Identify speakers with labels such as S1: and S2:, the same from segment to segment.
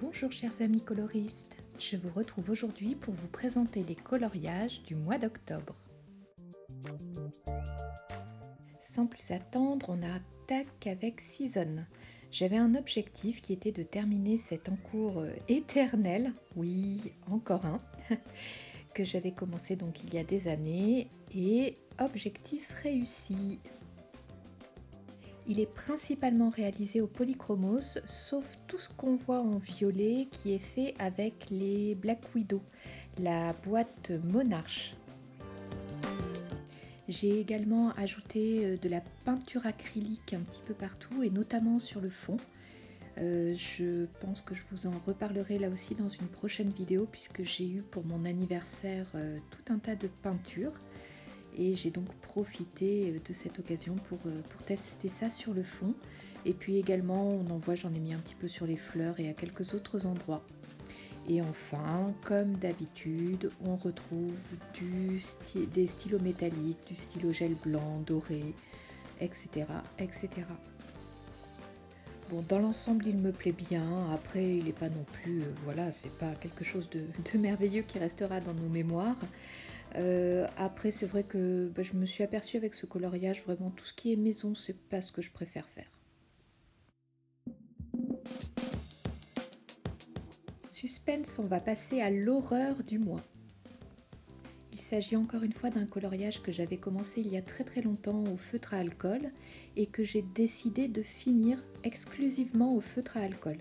S1: Bonjour chers amis coloristes, je vous retrouve aujourd'hui pour vous présenter les coloriages du mois d'octobre. Sans plus attendre, on attaque avec Season. J'avais un objectif qui était de terminer cet encours éternel, oui, encore un, que j'avais commencé donc il y a des années, et objectif réussi. Il est principalement réalisé au polychromos, sauf tout ce qu'on voit en violet qui est fait avec les Black Widow, la boîte Monarch. J'ai également ajouté de la peinture acrylique un petit peu partout et notamment sur le fond. Je pense que je vous en reparlerai là aussi dans une prochaine vidéo puisque j'ai eu pour mon anniversaire tout un tas de peintures. Et j'ai donc profité de cette occasion pour tester ça sur le fond. Et puis également, on en voit, j'en ai mis un petit peu sur les fleurs et à quelques autres endroits. Et enfin, comme d'habitude, on retrouve des stylos métalliques, du stylo gel blanc, doré, etc. etc. Bon, dans l'ensemble, il me plaît bien. Après, il n'est pas non plus, voilà, c'est pas quelque chose de merveilleux qui restera dans nos mémoires. Après c'est vrai que je me suis aperçue avec ce coloriage, vraiment tout ce qui est maison c'est pas ce que je préfère faire. Suspense, on va passer à l'horreur du mois. Il s'agit encore une fois d'un coloriage que j'avais commencé il y a très longtemps au feutre à alcool et que j'ai décidé de finir exclusivement au feutre à alcool.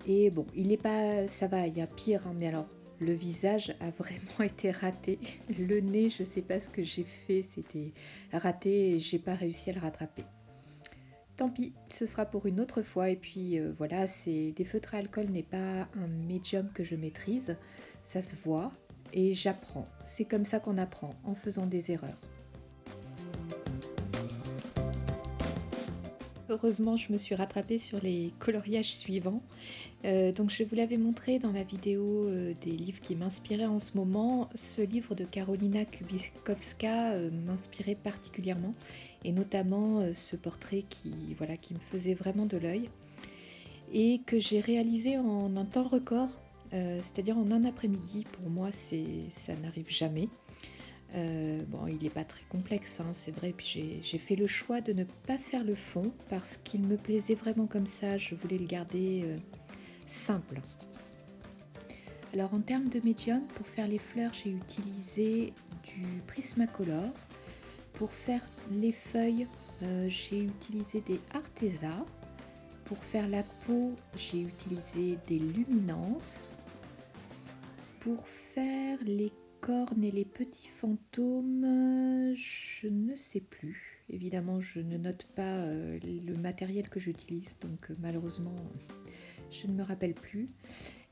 S1: Et bon, il n'est pas, ça va, il y a pire, hein, mais alors le visage a vraiment été raté. Le nez, je sais pas ce que j'ai fait, c'était raté et j'ai pas réussi à le rattraper. Tant pis, ce sera pour une autre fois. Et puis voilà, des feutres à alcool n'est pas un médium que je maîtrise, ça se voit et j'apprends. C'est comme ça qu'on apprend, en faisant des erreurs. Heureusement, je me suis rattrapée sur les coloriages suivants. Donc je vous l'avais montré dans la vidéo des livres qui m'inspiraient en ce moment. Ce livre de Karolina Kubikowska m'inspirait particulièrement et notamment ce portrait qui me faisait vraiment de l'œil et que j'ai réalisé en un temps record, c'est-à-dire en un après-midi. Pour moi, ça n'arrive jamais. Bon, il n'est pas très complexe, hein, c'est vrai, puis j'ai fait le choix de ne pas faire le fond parce qu'il me plaisait vraiment comme ça, je voulais le garder simple. Alors en termes de médium, pour faire les fleurs, j'ai utilisé du Prismacolor. Pour faire les feuilles, j'ai utilisé des Arteza. Pour faire la peau, j'ai utilisé des Luminance. Pour faire les cornes et les petits fantômes, je ne sais plus. Évidemment, je ne note pas le matériel que j'utilise, donc malheureusement, je ne me rappelle plus.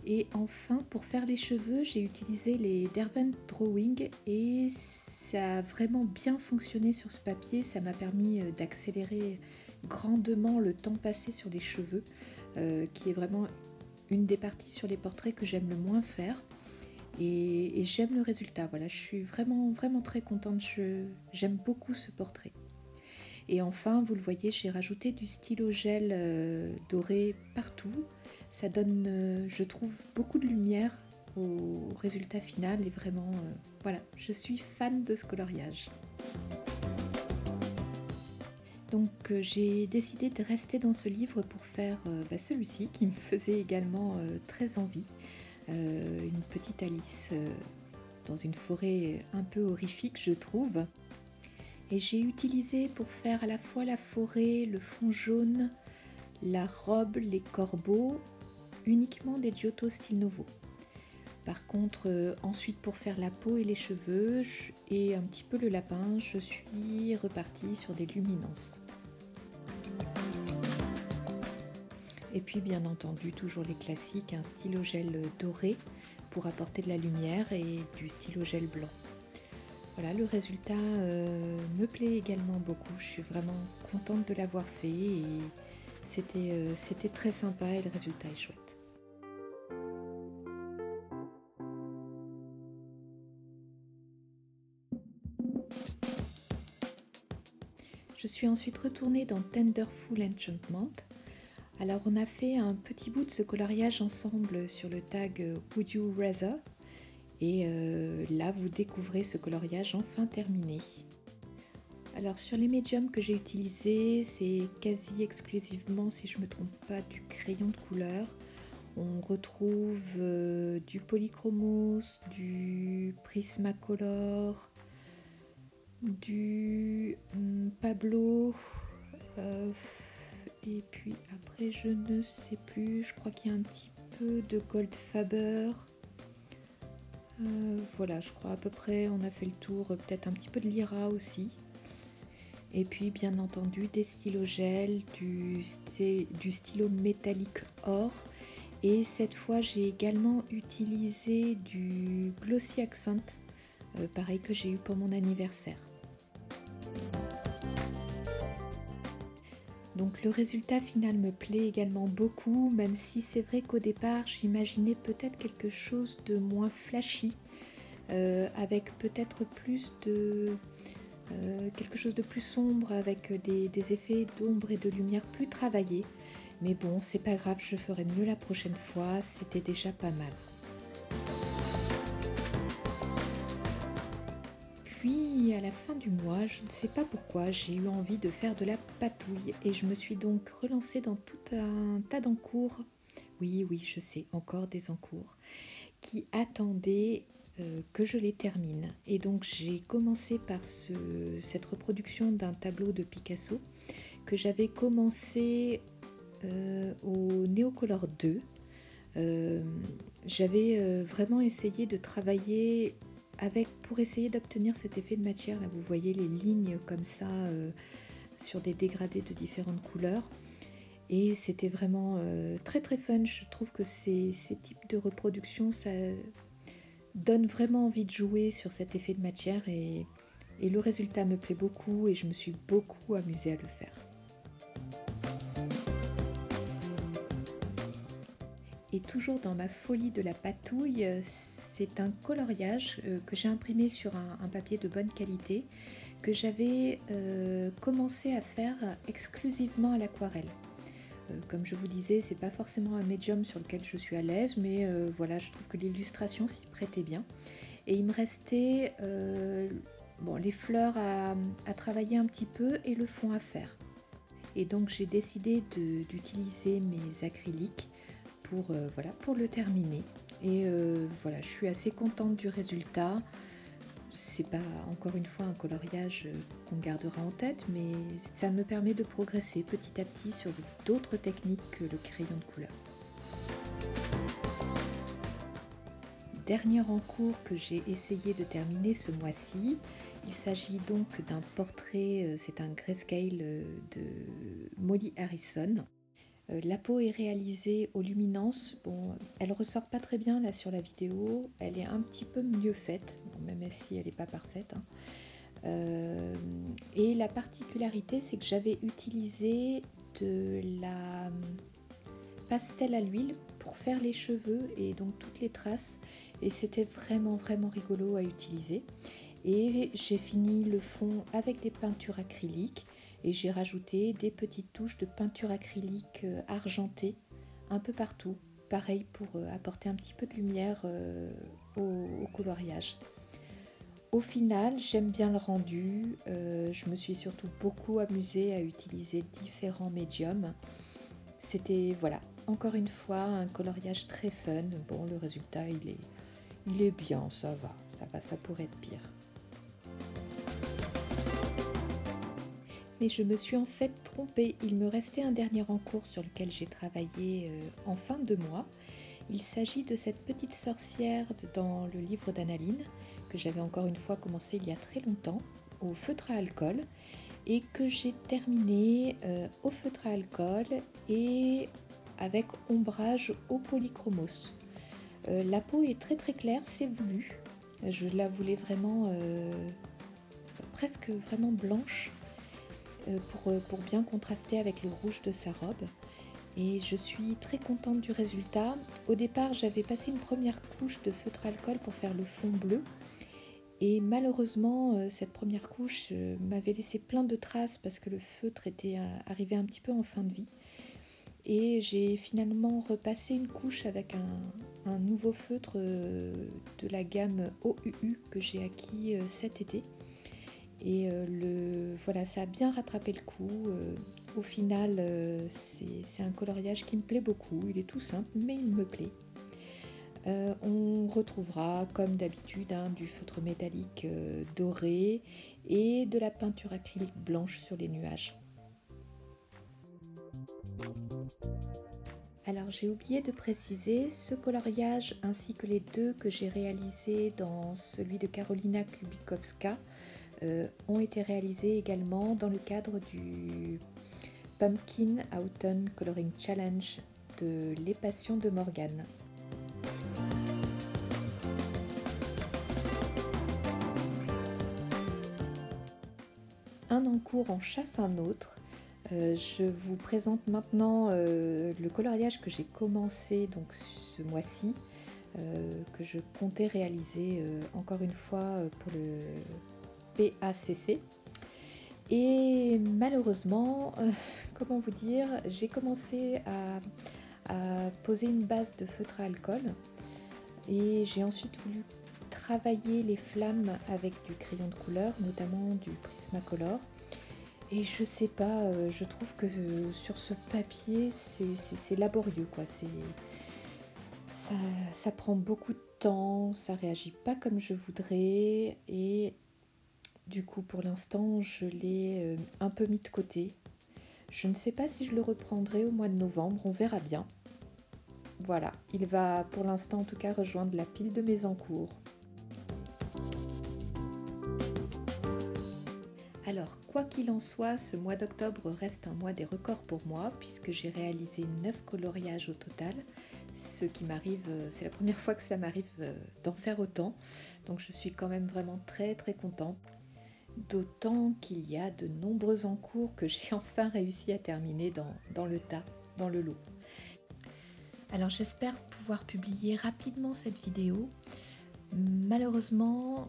S1: Et enfin, pour faire les cheveux, j'ai utilisé les Derwent Drawing et ça a vraiment bien fonctionné sur ce papier. Ça m'a permis d'accélérer grandement le temps passé sur les cheveux, qui est vraiment une des parties sur les portraits que j'aime le moins faire. Et j'aime le résultat, voilà, je suis vraiment très contente, j'aime beaucoup ce portrait. Et enfin, vous le voyez, j'ai rajouté du stylo gel doré partout. Ça donne, je trouve, beaucoup de lumière au résultat final et vraiment, voilà, je suis fan de ce coloriage. Donc j'ai décidé de rester dans ce livre pour faire celui-ci qui me faisait également très envie. Une petite Alice dans une forêt un peu horrifique, je trouve. Et j'ai utilisé pour faire à la fois la forêt, le fond jaune, la robe, les corbeaux, uniquement des Giotto Style Nouveau. Par contre, ensuite pour faire la peau et les cheveux et un petit peu le lapin, je suis repartie sur des luminances. Et puis bien entendu, toujours les classiques, un stylo gel doré pour apporter de la lumière et du stylo gel blanc. Voilà, le résultat me plaît également beaucoup, je suis vraiment contente de l'avoir fait et c'était très sympa et le résultat est chouette. Je suis ensuite retournée dans Tenderful Enchantment. Alors on a fait un petit bout de ce coloriage ensemble sur le tag Would You Rather et là vous découvrez ce coloriage enfin terminé. Alors sur les médiums que j'ai utilisés, c'est quasi exclusivement, si je ne me trompe pas, du crayon de couleur. On retrouve du Polychromos, du Prismacolor, du Pablo, et puis après je ne sais plus, je crois qu'il y a un petit peu de Goldfaber. Voilà, je crois à peu près on a fait le tour, peut-être un petit peu de Lyra aussi. Et puis bien entendu des stylogels, du stylo métallique or. Et cette fois j'ai également utilisé du Glossy Accent, pareil que j'ai eu pour mon anniversaire. Donc le résultat final me plaît également beaucoup, même si c'est vrai qu'au départ j'imaginais peut-être quelque chose de moins flashy, avec peut-être plus de... quelque chose de plus sombre, avec des effets d'ombre et de lumière plus travaillés. Mais bon, c'est pas grave, je ferai mieux la prochaine fois, c'était déjà pas mal. Puis à la fin du mois, je ne sais pas pourquoi, j'ai eu envie de faire de la patouille et je me suis donc relancée dans tout un tas d'encours. Oui, je sais, encore des encours qui attendaient que je les termine. Et donc j'ai commencé par cette reproduction d'un tableau de Picasso que j'avais commencé au Neocolor 2. J'avais vraiment essayé de travailler pour essayer d'obtenir cet effet de matière. Là, vous voyez les lignes comme ça sur des dégradés de différentes couleurs. Et c'était vraiment très très fun. Je trouve que ces types de reproduction, ça donne vraiment envie de jouer sur cet effet de matière. Et le résultat me plaît beaucoup et je me suis beaucoup amusée à le faire. Et toujours dans ma folie de la patouille, c'est un coloriage que j'ai imprimé sur un papier de bonne qualité que j'avais commencé à faire exclusivement à l'aquarelle. Comme je vous disais, c'est pas forcément un médium sur lequel je suis à l'aise, mais voilà, je trouve que l'illustration s'y prêtait bien. Et il me restait les fleurs à travailler un petit peu et le fond à faire. Et donc j'ai décidé d'utiliser mes acryliques pour le terminer. Et voilà, je suis assez contente du résultat. C'est pas encore une fois un coloriage qu'on gardera en tête, mais ça me permet de progresser petit à petit sur d'autres techniques que le crayon de couleur. Dernier encours que j'ai essayé de terminer ce mois-ci, il s'agit donc d'un portrait, c'est un grayscale de Molly Harrison. La peau est réalisée aux luminances. Bon, elle ressort pas très bien là sur la vidéo, elle est un petit peu mieux faite, bon, même si elle n'est pas parfaite. Et la particularité, c'est que j'avais utilisé de la pastel à l'huile pour faire les cheveux et donc toutes les traces. Et c'était vraiment rigolo à utiliser. Et j'ai fini le fond avec des peintures acryliques. Et j'ai rajouté des petites touches de peinture acrylique argentée un peu partout. Pareil pour apporter un petit peu de lumière au coloriage. Au final, j'aime bien le rendu. Je me suis surtout beaucoup amusée à utiliser différents médiums. C'était, voilà, encore une fois, un coloriage très fun. Bon, le résultat, il est bien, ça va, ça pourrait être pire. Mais je me suis en fait trompée, il me restait un dernier encours sur lequel j'ai travaillé en fin de mois. Il s'agit de cette petite sorcière dans le livre d'Annaline, que j'avais encore une fois commencé il y a très longtemps, au feutre à alcool, et que j'ai terminé au feutre à alcool et avec ombrage au polychromos. La peau est très claire, c'est voulu. Je la voulais vraiment presque vraiment blanche. Pour bien contraster avec le rouge de sa robe. Et je suis très contente du résultat. Au départ, j'avais passé une première couche de feutre alcool pour faire le fond bleu. Et malheureusement, cette première couche m'avait laissé plein de traces parce que le feutre était arrivé un petit peu en fin de vie. Et j'ai finalement repassé une couche avec un nouveau feutre de la gamme OUU que j'ai acquis cet été. Et voilà, ça a bien rattrapé le coup. Au final, c'est un coloriage qui me plaît beaucoup. Il est tout simple, mais il me plaît. On retrouvera, comme d'habitude, du feutre métallique doré et de la peinture acrylique blanche sur les nuages. Alors j'ai oublié de préciser, ce coloriage ainsi que les deux que j'ai réalisés dans celui de Karolina Kubikowska ont été réalisés également dans le cadre du Pumpkin Autumn Coloring Challenge de Les Passions de Morgane. Un en cours en chasse un autre. Je vous présente maintenant le coloriage que j'ai commencé donc ce mois-ci, que je comptais réaliser encore une fois pour le PACC. Et malheureusement, comment vous dire, j'ai commencé à poser une base de feutre à alcool et j'ai ensuite voulu travailler les flammes avec du crayon de couleur, notamment du Prismacolor. Et je sais pas, je trouve que sur ce papier, c'est laborieux, quoi. Ça prend beaucoup de temps, ça réagit pas comme je voudrais. Et du coup, pour l'instant, je l'ai un peu mis de côté. Je ne sais pas si je le reprendrai au mois de novembre, on verra bien. Voilà, il va pour l'instant en tout cas rejoindre la pile de mes encours. Alors, quoi qu'il en soit, ce mois d'octobre reste un mois des records pour moi, puisque j'ai réalisé 9 coloriages au total. Ce qui m'arrive, c'est la première fois que ça m'arrive d'en faire autant, donc je suis quand même vraiment très contente. D'autant qu'il y a de nombreux encours que j'ai enfin réussi à terminer dans le tas, dans le lot. Alors j'espère pouvoir publier rapidement cette vidéo. Malheureusement,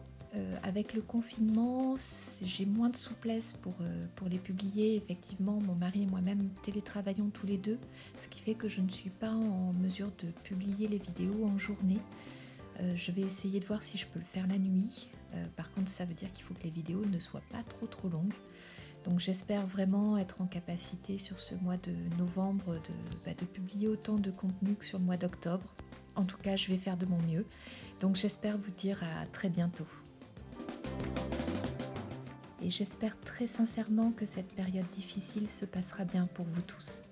S1: avec le confinement, j'ai moins de souplesse pour les publier. Effectivement, mon mari et moi-même télétravaillons tous les deux, ce qui fait que je ne suis pas en mesure de publier les vidéos en journée. Je vais essayer de voir si je peux le faire la nuit. Par contre, ça veut dire qu'il faut que les vidéos ne soient pas trop longues. Donc j'espère vraiment être en capacité sur ce mois de novembre de publier autant de contenu que sur le mois d'octobre. En tout cas, je vais faire de mon mieux. Donc j'espère vous dire à très bientôt. Et j'espère très sincèrement que cette période difficile se passera bien pour vous tous.